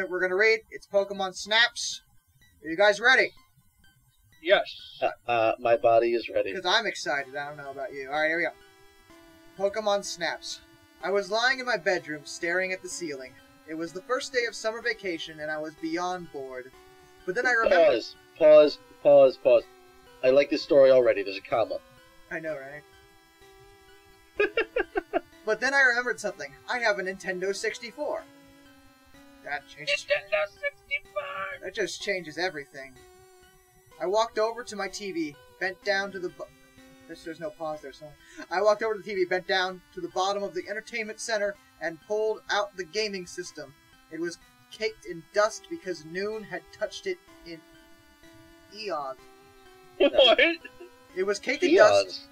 We're gonna read. It's Pokemon Snaps. Are you guys ready? Yes. My body is ready. Because I'm excited. I don't know about you. All right, here we go. Pokemon Snaps. I was lying in my bedroom, staring at the ceiling. It was the first day of summer vacation, and I was beyond bored. But then I remembered... Pause. I like this story already. There's a comma. I know, right? But then I remembered something. I have a Nintendo 64. That changes... Nintendo 64! That just changes everything. I walked over to my TV, bent down to the... There's no pause there, so... I walked over to the TV, bent down to the bottom of the entertainment center, and pulled out the gaming system. It was caked in dust because Noon had touched it in eons. What? It was caked in dust.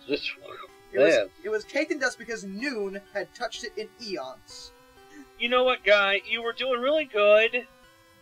Man. It was caked in dust because Noon had touched it in eons. You know what, guy? You were doing really good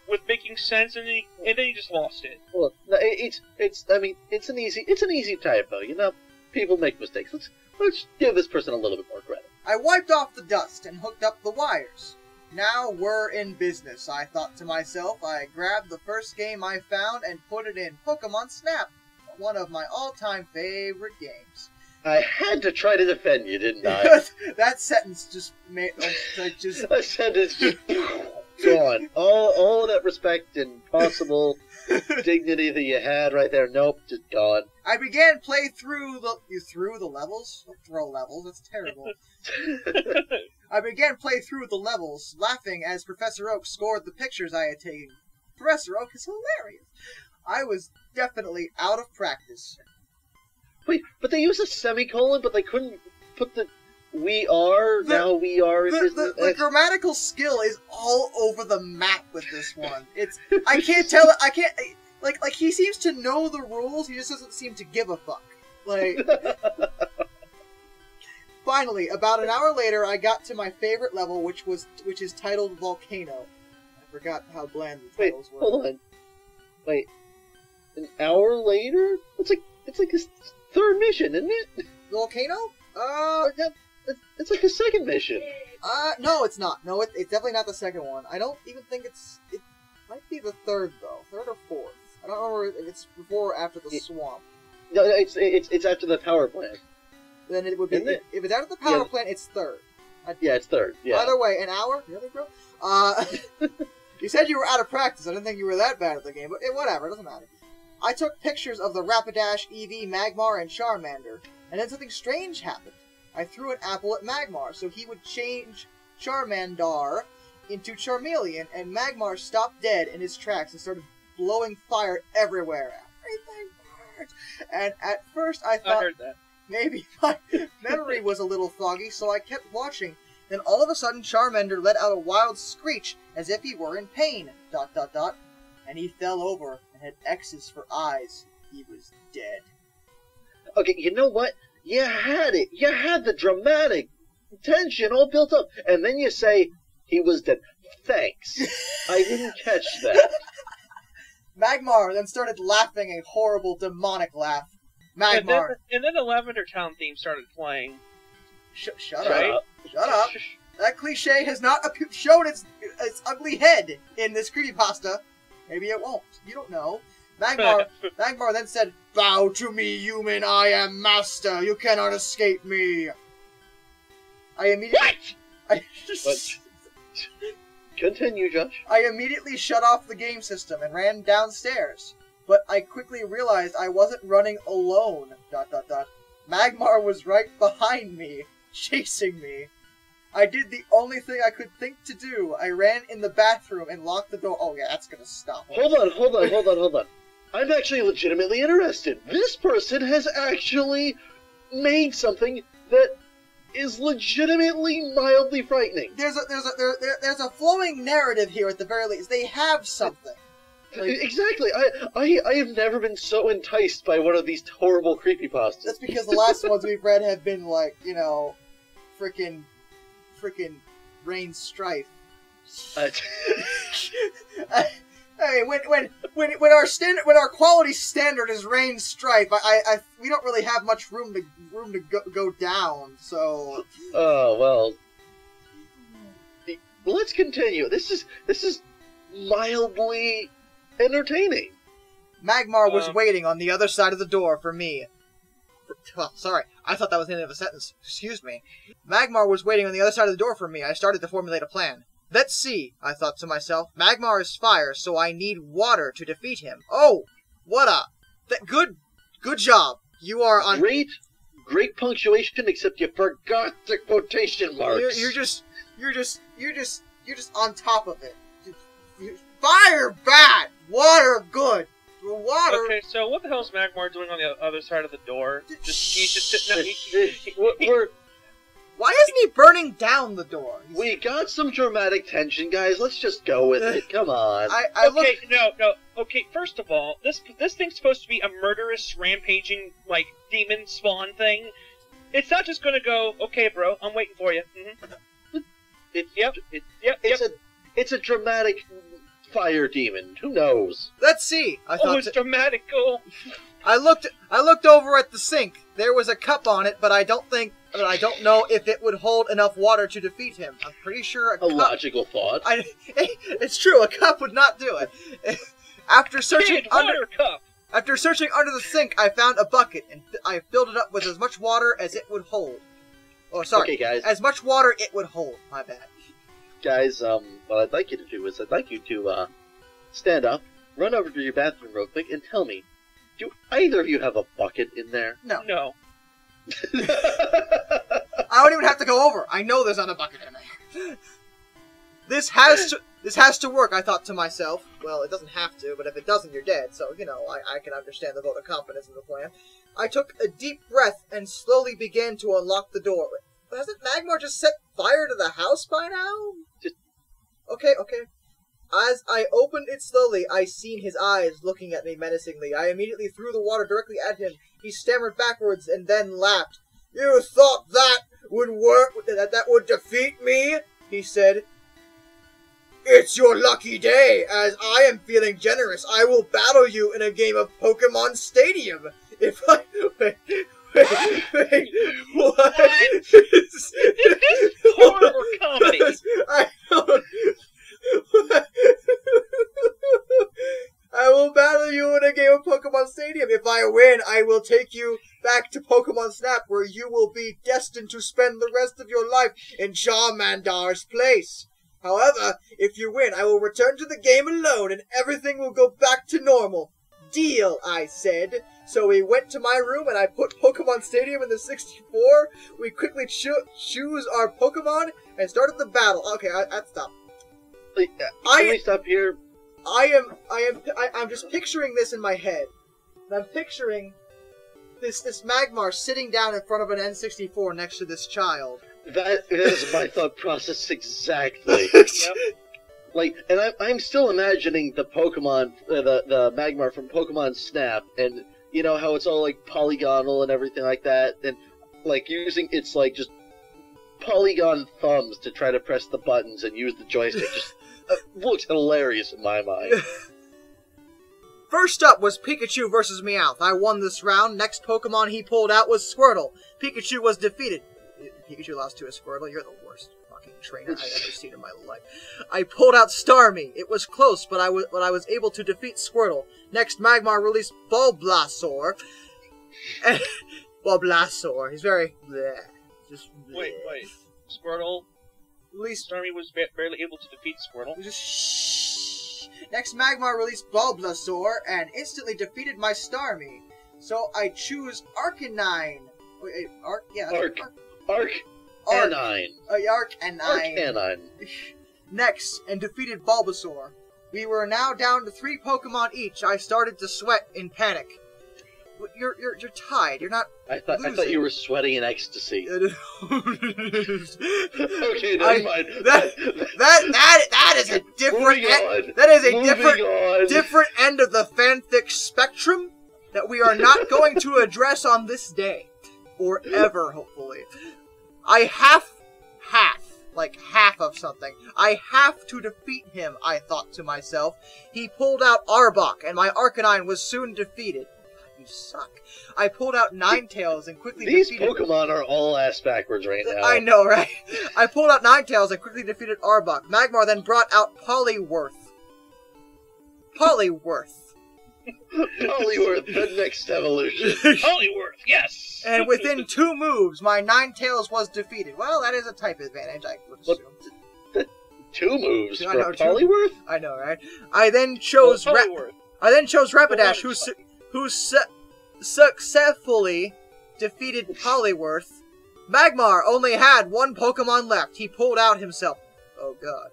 with making sense, and then you just lost it. Well, it's an easy typo. You know, people make mistakes. Let's give this person a little bit more credit. I wiped off the dust and hooked up the wires. Now we're in business, I thought to myself. I grabbed the first game I found and put it in Pokemon Snap, one of my all-time favorite games. I had to try to defend you, didn't I? That sentence just made just. That sentence just gone. All that respect and possible dignity that you had right there. Nope, just gone. I began play through the. You threw the levels? Don't throw levels. That's terrible. I began play through the levels, laughing as Professor Oak scored the pictures I had taken. Professor Oak is hilarious. I was definitely out of practice. Wait, but they used a semicolon, but they couldn't put the "we are" now we are in business. The grammatical skill is all over the map with this one. I can't tell. I can't like he seems to know the rules. He just doesn't seem to give a fuck. Like. Finally, about an hour later, I got to my favorite level, which is titled Volcano. I forgot how bland the titles were. Hold on. Wait, an hour later? It's like his third mission, isn't it? Volcano? It's like his second mission. No, it's not. No, it's definitely not the second one. I don't even think it might be the third though, third or fourth. I don't remember if it's before or after the swamp. No, it's after the power plant. Then it would be if it's after the power plant, it's third. Yeah, it's third. Yeah. By the way, an hour? Really, bro? You said you were out of practice. I didn't think you were that bad at the game, but whatever. It doesn't matter. I took pictures of the Rapidash, Eevee, Magmar, and Charmander, and then something strange happened. I threw an apple at Magmar, so he would change Charmander into Charmeleon, and Magmar stopped dead in his tracks and started blowing fire everywhere. Everything burns. And at first I thought... I heard that. Maybe my memory was a little foggy, so I kept watching. Then all of a sudden, Charmander let out a wild screech, as if he were in pain. ... And he fell over and had X's for eyes. He was dead. Okay, you know what? You had it. You had the dramatic tension all built up, and then you say he was dead. Thanks. I didn't catch that. Magmar then started laughing a horrible demonic laugh. Magmar. And then the Lavender Town theme started playing. Shut up. Shut up. That cliche has not shown its ugly head in this creepypasta. Maybe it won't. You don't know. Magmar then said, "Bow to me, human. I am master. You cannot escape me." I immediately... What? Continue, Josh. I immediately shut off the game system and ran downstairs. But I quickly realized I wasn't running alone. ... Magmar was right behind me, chasing me. I did the only thing I could think to do. I ran in the bathroom and locked the door. Oh yeah, that's gonna stop. Hold on. I'm actually legitimately interested. This person has actually made something that is legitimately mildly frightening. There's a flowing narrative here at the very least. They have something. Like, exactly. I have never been so enticed by one of these horrible creepypastas. That's because the last ones we've read have been like, you know, frickin' Rain Strife. Hey, when our quality standard is Rain Strife, we don't really have much room to go down. So. Oh well. Let's continue. This is mildly entertaining. Magmar was waiting on the other side of the door for me. Oh, sorry, I thought that was the end of a sentence. Excuse me. Magmar was waiting on the other side of the door for me. I started to formulate a plan. Let's see, I thought to myself. Magmar is fire, so I need water to defeat him. Oh, what a... Good job. You are on... Great punctuation, except you forgot the quotation marks. You're just on top of it. Fire bad, water good. Water. Okay, so what the hell is Magmar doing on the other side of the door? He's just sitting. Why isn't he burning down the door? We got some dramatic tension, guys. Let's just go with it. Come on. No. Okay, first of all, this thing's supposed to be a murderous, rampaging, like, demon spawn thing. It's not just gonna go, okay, bro, I'm waiting for you. Mm-hmm. It's a dramatic fire demon. Who knows? Let's see. It's dramatic. Oh. I looked over at the sink. There was a cup on it, but I don't know if it would hold enough water to defeat him. I'm pretty sure a cup... logical thought. It's true, a cup would not do it. After searching under the sink, I found a bucket, and I filled it up with as much water as it would hold. Oh, sorry. Okay, guys. As much water it would hold. My bad. Guys, what I'd like you to do is I'd like you to stand up, run over to your bathroom real quick, and tell me, do either of you have a bucket in there? No. I don't even have to go over. I know there's not a bucket in there. This has to work, I thought to myself. Well, it doesn't have to, but if it doesn't, you're dead. So, I can understand the vote of confidence in the plan. I took a deep breath and slowly began to unlock the door. But hasn't Magmar just set fire to the house by now? Okay. As I opened it slowly, I seen his eyes looking at me menacingly. I immediately threw the water directly at him. He stammered backwards and then laughed. You thought that would work, that would defeat me? He said. It's your lucky day. As I am feeling generous, I will battle you in a game of Pokemon Stadium. If I... Wait, what? This is horror comedy. I will battle you in a game of Pokemon Stadium. If I win, I will take you back to Pokemon Snap, where you will be destined to spend the rest of your life in Charmander's place. However, if you win, I will return to the game alone, and everything will go back to normal. Deal, I said. So we went to my room, and I put Pokemon Stadium in the 64. We quickly choose our Pokemon, and started the battle. Okay, I stop. Can we stop here? I'm just picturing this in my head. I'm picturing this Magmar sitting down in front of an N64 next to this child. That is my thought process exactly. Yep. And I'm still imagining the Pokemon, the Magmar from Pokemon Snap, and you know how it's all like polygonal and everything like that, and using its just polygon thumbs to try to press the buttons and use the joystick. Just looks hilarious in my mind. First up was Pikachu versus Meowth. I won this round. Next Pokemon he pulled out was Squirtle. Pikachu was defeated. Pikachu lost to a Squirtle. You're the worst fucking trainer I've ever seen in my life. I pulled out Starmie. It was close, but I was able to defeat Squirtle. Next, Magmar released Bulbasaur. Bulbasaur. He's very bleh. Just bleh. Wait. Squirtle. At least Starmie was barely able to defeat Squirtle. Just shh. Next, Magmar released Bulbasaur and instantly defeated my Starmie. So I choose Arcanine. Wait, Arcanine. Arcanine. Next, and defeated Bulbasaur. We were now down to 3 Pokemon each. I started to sweat in panic. You're tied. You're not. I thought you were sweating in ecstasy. Okay, Okay, never mind. That is a different. That is a different end of the fanfic spectrum that we are not going to address on this day, or ever, hopefully. I half of something. I have to defeat him, I thought to myself. He pulled out Arbok, and my Arcanine was soon defeated. You suck. I pulled out Ninetales and quickly defeated... These Pokemon are all ass backwards right now. I know, right? I pulled out Ninetales and quickly defeated Arbok. Magmar then brought out Poliwrath. Polyworth. Polyworth, the next evolution. Polyworth, yes! And within 2 moves, my Ninetales was defeated. Well, that is a type advantage, I would assume. 2 moves I for know, Polyworth? I know, right? I then chose Polyworth. Rapidash, who successfully defeated Polyworth. Magmar only had 1 Pokemon left. He pulled out himself. Oh god.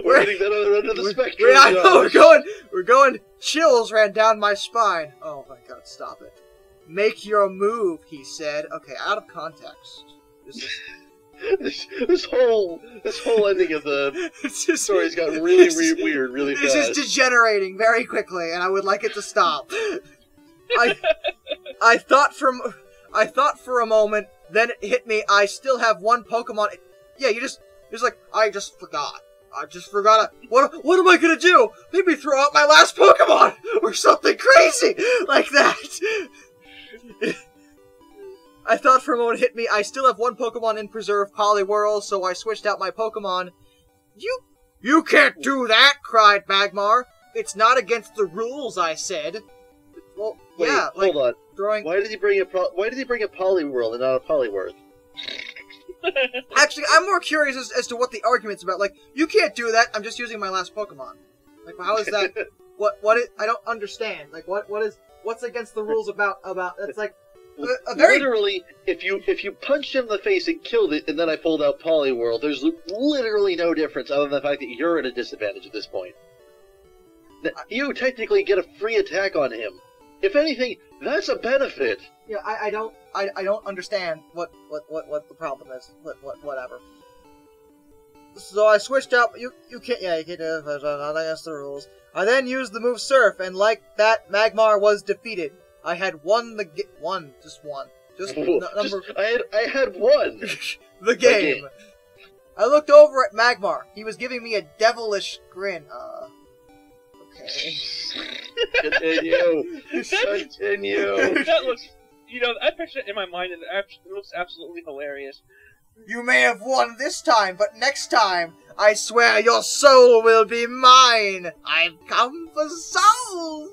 We're hitting that other end of the spectrum. I know, we're going. Chills ran down my spine. Oh my god, stop it. Make your move, he said. Okay, out of context. This whole ending of the story's gotten really weird really fast. This is degenerating very quickly, and I would like it to stop. I thought for a moment, then it hit me. I still have 1 Pokemon. Yeah, I just forgot. What am I gonna do? Maybe throw out my last Pokemon or something crazy like that. I thought for a moment it hit me. I still have 1 Pokemon in Preserve, Poliwhirl, so I switched out my Pokemon. You can't do that, cried Magmar. It's not against the rules, I said. Well, wait, yeah, hold on. Throwing... Why did he bring a Poliwhirl and not a Polyworth? Actually, I'm more curious as to what the argument's about. Like, you can't do that. I'm just using my last Pokemon. Like, how is that? I don't understand. Like, what's against the rules about? It's like a very literally. If you punched him in the face and killed it, and then I pulled out Poliwhirl, there's literally no difference other than the fact that you're at a disadvantage at this point. You technically get a free attack on him. If anything, that's a benefit. Yeah, I don't understand what the problem is. Whatever. So I switched up. You can't. Yeah, you can't do it. That's the rules. I then used the move Surf, and like that, Magmar was defeated. I had won just one. I had won the game. I looked over at Magmar. He was giving me a devilish grin. Okay. Continue. That looks, I picture it in my mind, and it looks absolutely hilarious. You may have won this time, but next time, I swear your soul will be mine. I've come for souls.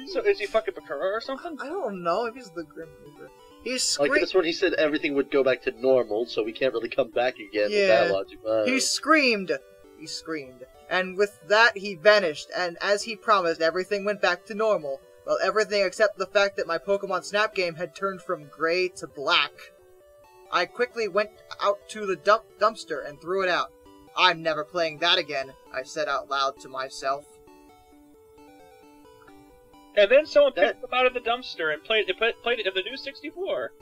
So is he fucking Bakura or something? I don't know. If he's the Grim Reaper. He's screamed. Like this one, he said everything would go back to normal, so we can't really come back again with that logic. He screamed. He screamed. And with that, he vanished, and as he promised, everything went back to normal. Well, everything except the fact that my Pokemon Snap game had turned from gray to black. I quickly went out to the dumpster and threw it out. I'm never playing that again, I said out loud to myself. And then someone picked it out of the dumpster and played it in the new 64.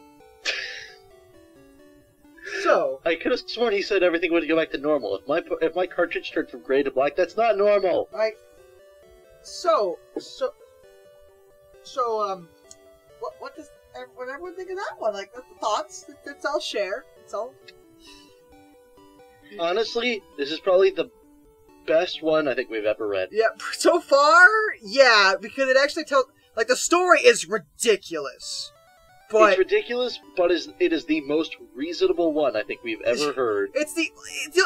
So I could have sworn he said everything would go back to normal. If my cartridge turned from gray to black, that's not normal. So what does everyone think of that one? Like, the thoughts that's all share. It's all. Honestly, this is probably the best one I think we've ever read. Yeah, so far, yeah, because it actually tells. Like, the story is ridiculous. But it's ridiculous, but it is the most reasonable one I think we've ever heard. It's the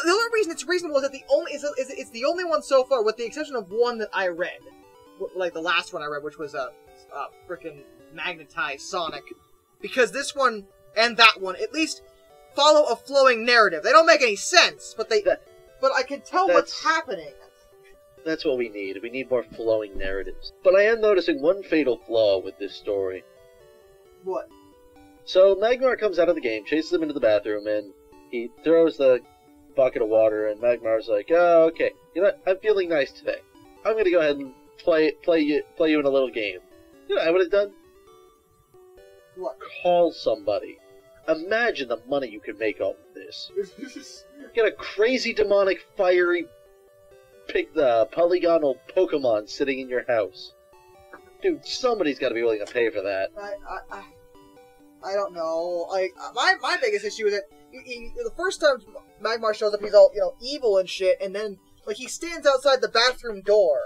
only reason it's reasonable is that it's the only one so far, with the exception of one that I read, like the last one I read, which was frickin' Magnetized Sonic, because this one and that one at least follow a flowing narrative. They don't make any sense, but I can tell what's happening. That's what we need. We need more flowing narratives. But I am noticing one fatal flaw with this story. What? So Magmar comes out of the game, chases him into the bathroom, and he throws the bucket of water, and Magmar's like, "Oh, okay. You know what? I'm feeling nice today. I'm gonna go ahead and play you in a little game." You know what I would have done? What? Call somebody. Imagine the money you could make off of this. Get a crazy, demonic, fiery, polygonal Pokemon sitting in your house. Dude, somebody's got to be willing to pay for that. I don't know. Like, my biggest issue is that the first time Magmar shows up, he's all, evil and shit, and then, like, he stands outside the bathroom door.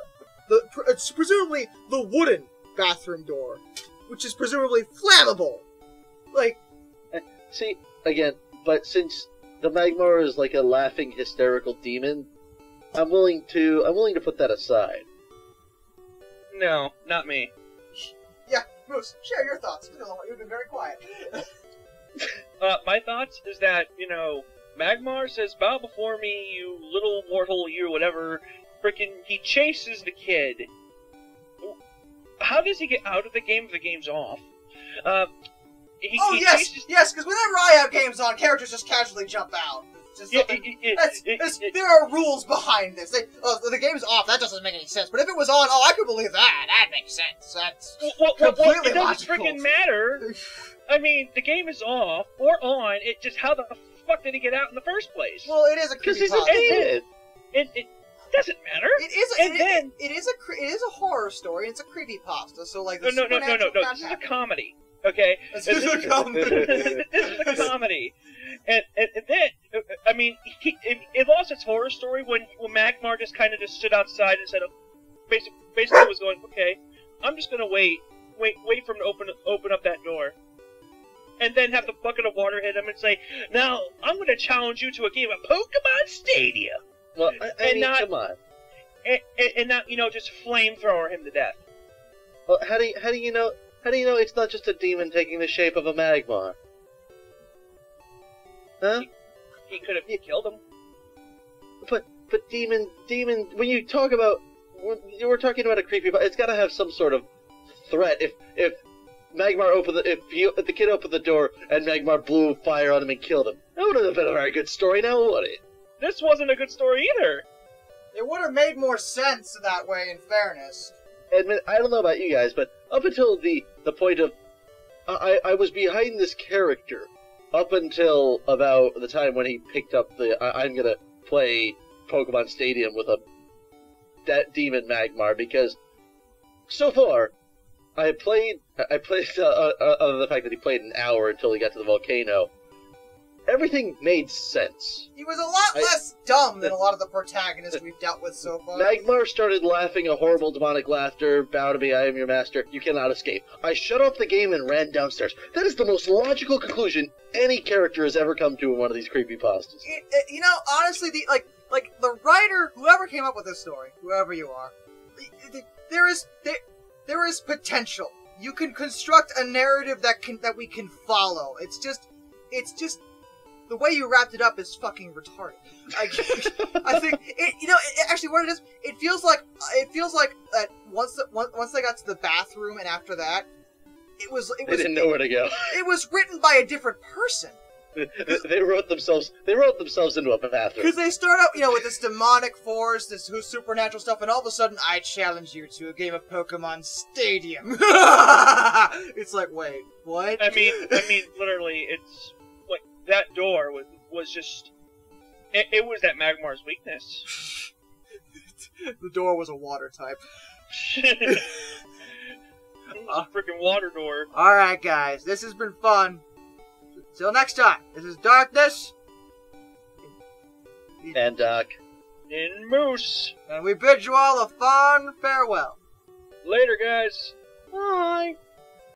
It's presumably the wooden bathroom door, which is presumably flammable. Like, see, again, but since the Magmar is like a laughing, hysterical demon, I'm willing to put that aside. No, not me. Yeah, Moose, share your thoughts. You've been very quiet. My thoughts is that, Magmar says, bow before me, you little mortal, you whatever. Frickin' he chases the kid. How does he get out of the game if the game's off? Yes, because whenever I have games on, characters just casually jump out. There are rules behind this. The game's off, that doesn't make any sense. But if it was on, I could believe that. That makes sense. That's completely it doesn't logical. Freaking matter. I mean, the game is off or on. It just how the fuck did he get out in the first place? Well, it is a Because he's a creepypasta. kid. It doesn't matter. It is a horror story. It's a creepypasta. So like No. This is a comedy. Okay. This is a comedy. This is a comedy. And then, I mean, it lost its horror story when Magmar just kind of just stood outside and said, basically was going, okay, I'm just gonna wait for him to open up that door, and then have the bucket of water hit him and say, now I'm gonna challenge you to a game of Pokemon Stadium. Well, I mean, come on. And not just flamethrower him to death. Well, how do you know it's not just a demon taking the shape of a Magmar? Huh? He could have killed him. But demon. When you talk about, we're talking about a creepy. It's got to have some sort of threat. If Magmar if the kid opened the door and Magmar blew fire on him and killed him, that would have been a very good story. Now, would it? This wasn't a good story either. It would have made more sense that way, in fairness. I don't know about you guys, but up until the point of, I was behind this character. Up until about the time when he picked up I'm gonna play Pokemon Stadium with that demon Magmar, because so far I played other than the fact that he played an hour until he got to the volcano. Everything made sense. He was a lot less dumb than a lot of the protagonists we've dealt with so far. Magmar started laughing a horrible demonic laughter. Bow to me, I am your master. You cannot escape. I shut off the game and ran downstairs. That is the most logical conclusion any character has ever come to in one of these creepypastas. Honestly, the writer, whoever came up with this story, whoever you are, there is potential. You can construct a narrative that we can follow. It's just the way you wrapped it up is fucking retarded. I think actually what it is. It feels like that once they got to the bathroom and after that, they didn't know where to go. It was written by a different person. They wrote themselves into a bathroom. Because they start out, with this demonic force, this supernatural stuff, and all of a sudden, I challenge you to a game of Pokemon Stadium. It's like, wait, what? I mean, literally, it's like that door was just. It was that Magmar's weakness. The door was a water type. It was a freaking water door. Alright, guys, this has been fun. Till next time, this is Darkness. And Doc. And Moose. And we bid you all a fond farewell. Later, guys. Bye.